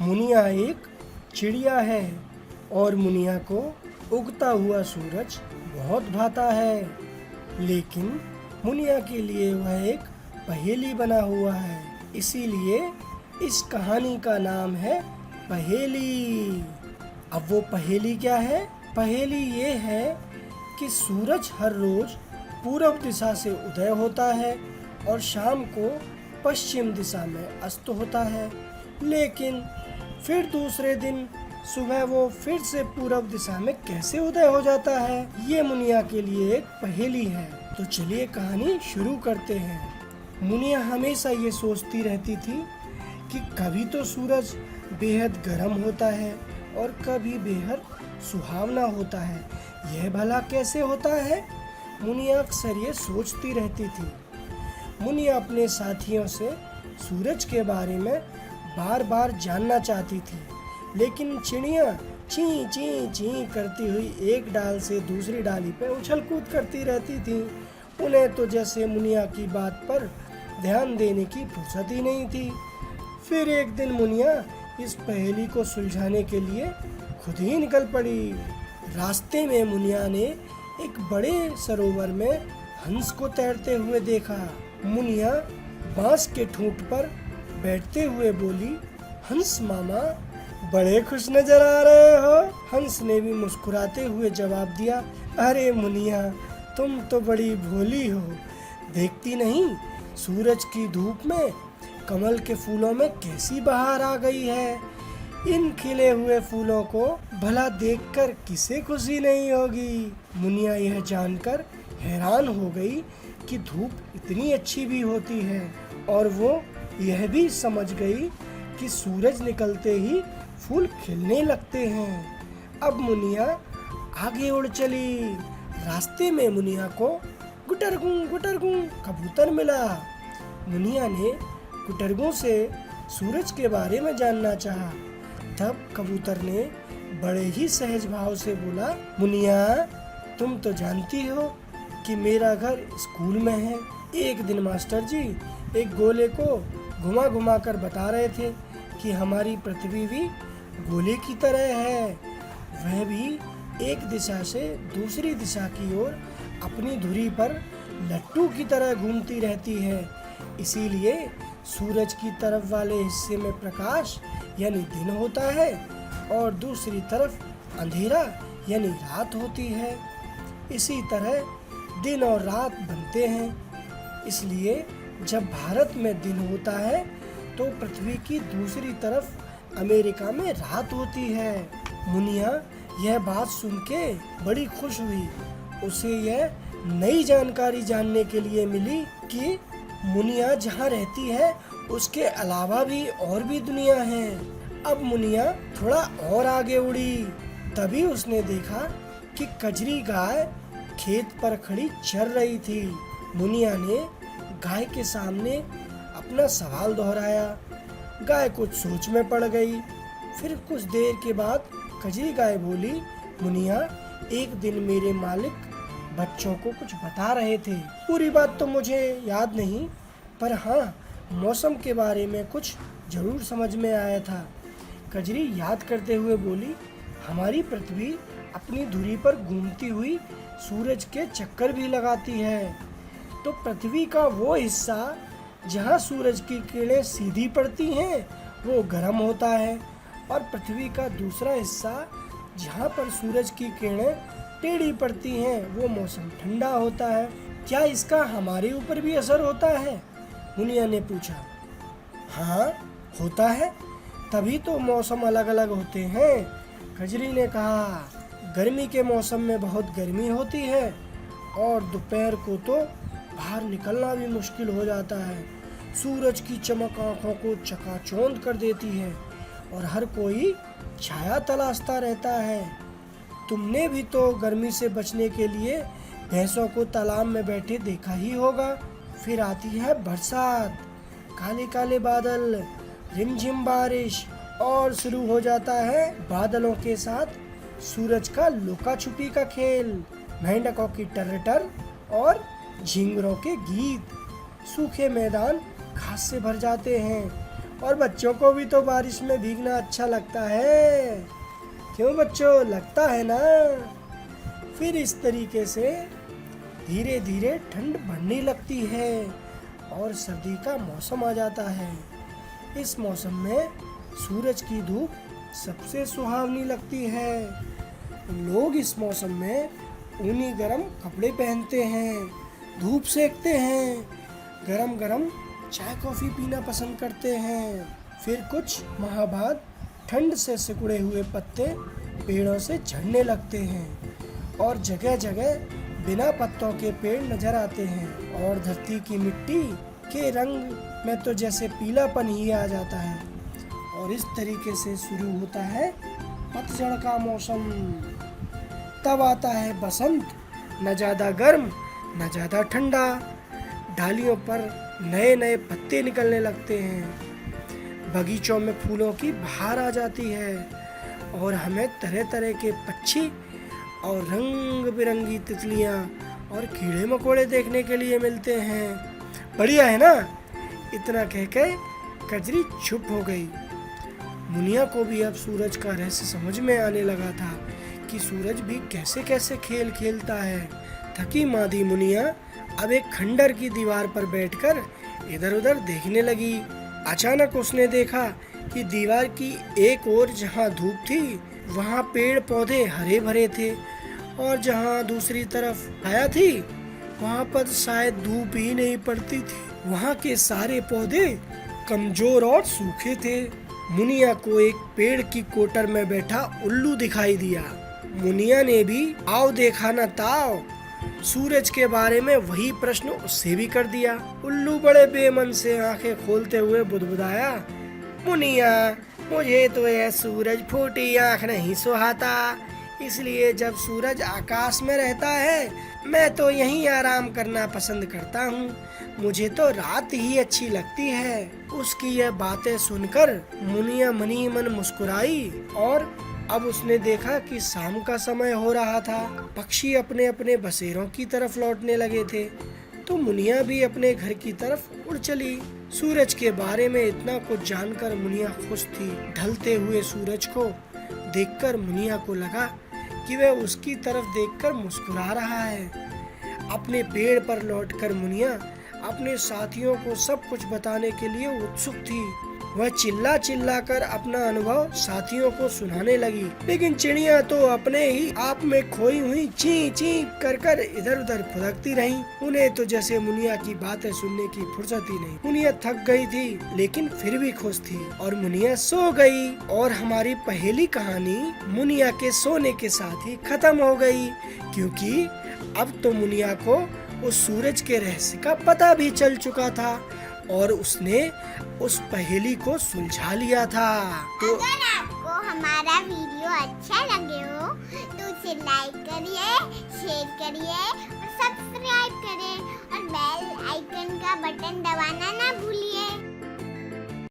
मुनिया एक चिड़िया है और मुनिया को उगता हुआ सूरज बहुत भाता है, लेकिन मुनिया के लिए वह एक पहेली बना हुआ है। इसीलिए इस कहानी का नाम है पहेली। अब वो पहेली क्या है? पहेली ये है कि सूरज हर रोज पूरब दिशा से उदय होता है और शाम को पश्चिम दिशा में अस्त होता है, लेकिन फिर दूसरे दिन सुबह वो फिर से पूरब दिशा में कैसे उदय हो जाता है, ये मुनिया के लिए एक पहेली है। तो चलिए कहानी शुरू करते हैं। मुनिया हमेशा ये सोचती रहती थी कि कभी तो सूरज बेहद गर्म होता है और कभी बेहद सुहावना होता है, यह भला कैसे होता है? मुनिया अक्सर ये सोचती रहती थी। मुनिया अपने साथियों से सूरज के बारे में बार बार जानना चाहती थी, लेकिन चिड़िया ची ची ची करती हुई एक डाल से दूसरी डाली पर उछल कूद करती रहती थी। उन्हें तो जैसे मुनिया की बात पर ध्यान देने की फुर्सत ही नहीं थी। फिर एक दिन मुनिया इस पहेली को सुलझाने के लिए खुद ही निकल पड़ी। रास्ते में मुनिया ने एक बड़े सरोवर में हंस को तैरते हुए देखा। मुनिया बांस के ठूंठ पर बैठते हुए बोली, हंस मामा, बड़े खुश नजर आ रहे हो। हंस ने भी मुस्कुराते हुए जवाब दिया, अरे मुनिया, तुम तो बड़ी भोली हो। देखती नहीं, सूरज की धूप में कमल के फूलों में कैसी बहार आ गई है। इन खिले हुए फूलों को भला देखकर किसे खुशी नहीं होगी। मुनिया यह जानकर हैरान हो गई कि धूप इतनी अच्छी भी होती है, और वो यह भी समझ गई कि सूरज निकलते ही फूल खिलने लगते हैं। अब मुनिया आगे उड़ चली। रास्ते में मुनिया को गुटरगू कबूतर मिला। मुनिया ने गुटरगू से सूरज के बारे में जानना चाहा। तब कबूतर ने बड़े ही सहज भाव से बोला, मुनिया, तुम तो जानती हो कि मेरा घर स्कूल में है। एक दिन मास्टर जी एक गोले को घुमा घुमा कर बता रहे थे कि हमारी पृथ्वी भी गोले की तरह है, वह भी एक दिशा से दूसरी दिशा की ओर अपनी धुरी पर लट्टू की तरह घूमती रहती है। इसीलिए सूरज की तरफ वाले हिस्से में प्रकाश यानी दिन होता है और दूसरी तरफ अंधेरा यानी रात होती है। इसी तरह दिन और रात बनते हैं। इसलिए जब भारत में दिन होता है तो पृथ्वी की दूसरी तरफ अमेरिका में रात होती है। मुनिया यह बात सुन के बड़ी खुश हुई। उसे यह नई जानकारी जानने के लिए मिली कि मुनिया जहाँ रहती है उसके अलावा भी और भी दुनिया है। अब मुनिया थोड़ा और आगे उड़ी। तभी उसने देखा कि कजरी गाय खेत पर खड़ी चर रही थी। मुनिया ने गाय के सामने अपना सवाल दोहराया। गाय कुछ सोच में पड़ गई। फिर कुछ देर के बाद कजरी गाय बोली, मुनिया, एक दिन मेरे मालिक बच्चों को कुछ बता रहे थे। पूरी बात तो मुझे याद नहीं, पर हाँ, मौसम के बारे में कुछ जरूर समझ में आया था। कजरी याद करते हुए बोली, हमारी पृथ्वी अपनी धुरी पर घूमती हुई सूरज के चक्कर भी लगाती है। तो पृथ्वी का वो हिस्सा जहाँ सूरज की किरणें सीधी पड़ती हैं वो गर्म होता है, और पृथ्वी का दूसरा हिस्सा जहाँ पर सूरज की किरणें टेढ़ी पड़ती हैं वो मौसम ठंडा होता है। क्या इसका हमारे ऊपर भी असर होता है? मुनिया ने पूछा। हाँ, होता है, तभी तो मौसम अलग अलग होते हैं। कजरी ने कहा, गर्मी के मौसम में बहुत गर्मी होती है और दोपहर को तो बाहर निकलना भी मुश्किल हो जाता है। सूरज की चमक आंखों को चकाचौंध कर देती है और हर कोई छाया तलाशता रहता है। तुमने भी तो गर्मी से बचने के लिए भैंसों को तालाब में बैठे देखा ही होगा। फिर आती है बरसात, काले काले बादल, रिमझिम बारिश, और शुरू हो जाता है बादलों के साथ सूरज का लुका छुपी का खेल, मेंढकों की टर्रटर और झिंगुरों के गीत। सूखे मैदान घास से भर जाते हैं और बच्चों को भी तो बारिश में भीगना अच्छा लगता है। क्यों बच्चों, लगता है ना? फिर इस तरीके से धीरे धीरे ठंड बढ़ने लगती है और सर्दी का मौसम आ जाता है। इस मौसम में सूरज की धूप सबसे सुहावनी लगती है। लोग इस मौसम में ऊनी गरम कपड़े पहनते हैं, धूप सेकते हैं, गरम गरम चाय कॉफ़ी पीना पसंद करते हैं। फिर कुछ माह बाद ठंड से सिकुड़े हुए पत्ते पेड़ों से झड़ने लगते हैं और जगह जगह बिना पत्तों के पेड़ नजर आते हैं और धरती की मिट्टी के रंग में तो जैसे पीलापन ही आ जाता है। और इस तरीके से शुरू होता है पतझड़ का मौसम। तब आता है बसंत, न ज़्यादा गर्म न ज़्यादा ठंडा। डालियों पर नए नए पत्ते निकलने लगते हैं, बगीचों में फूलों की बहार आ जाती है और हमें तरह तरह के पक्षी और रंग बिरंगी तितलियाँ और कीड़े मकोड़े देखने के लिए मिलते हैं। बढ़िया है ना? इतना कह के कजरी चुप हो गई। मुनिया को भी अब सूरज का रहस्य समझ में आने लगा था कि सूरज भी कैसे कैसे खेल खेलता है। थकी मादी मुनिया अब एक खंडर की दीवार पर बैठकर इधर उधर देखने लगी। अचानक उसने देखा कि दीवार की एक ओर जहाँ धूप थी वहाँ पेड़ पौधे हरे भरे थे और जहाँ दूसरी तरफ छाया थी वहाँ पर शायद धूप ही नहीं पड़ती थी। वहाँ के सारे पौधे कमजोर और सूखे थे। मुनिया को एक पेड़ की कोटर में बैठा उल्लू दिखाई दिया। मुनिया ने भी आओ देखा न ताओ सूरज के बारे में वही प्रश्न उससे भी कर दिया। उल्लू बड़े बेमन से आंखें खोलते हुए बुदबुदाया, मुनिया मुझे तो यह सूरज फूटी आंख नहीं सुहाता, इसलिए जब सूरज आकाश में रहता है मैं तो यहीं आराम करना पसंद करता हूँ। मुझे तो रात ही अच्छी लगती है। उसकी यह बातें सुनकर मुनिया मनी मन मुस्कुराई और अब उसने देखा कि शाम का समय हो रहा था। पक्षी अपने अपने बसेरों की तरफ लौटने लगे थे तो मुनिया भी अपने घर की तरफ उड़ चली। सूरज के बारे में इतना कुछ जानकर मुनिया खुश थी। ढलते हुए सूरज को देखकर मुनिया को लगा कि वह उसकी तरफ देखकर मुस्कुरा रहा है। अपने पेड़ पर लौटकर मुनिया अपने साथियों को सब कुछ बताने के लिए उत्सुक थी। वह चिल्ला चिल्ला कर अपना अनुभव साथियों को सुनाने लगी, लेकिन चिड़िया तो अपने ही आप में खोई हुई ची ची कर कर इधर उधर फुदकती रहीं। उन्हें तो जैसे मुनिया की बातें सुनने की फुर्सत ही नहीं। मुनिया थक गई थी लेकिन फिर भी खुश थी और मुनिया सो गई। और हमारी पहेली कहानी मुनिया के सोने के साथ ही खत्म हो गई, क्योंकि अब तो मुनिया को उस सूरज के रहस्य का पता भी चल चुका था और उसने उस पहेली को सुलझा लिया था। तो अगर आपको हमारा वीडियो अच्छा लगे हो तो उसे लाइक करिए, शेयर करिए और सब्सक्राइब करें और बेल आइकन का बटन दबाना ना भूलिए।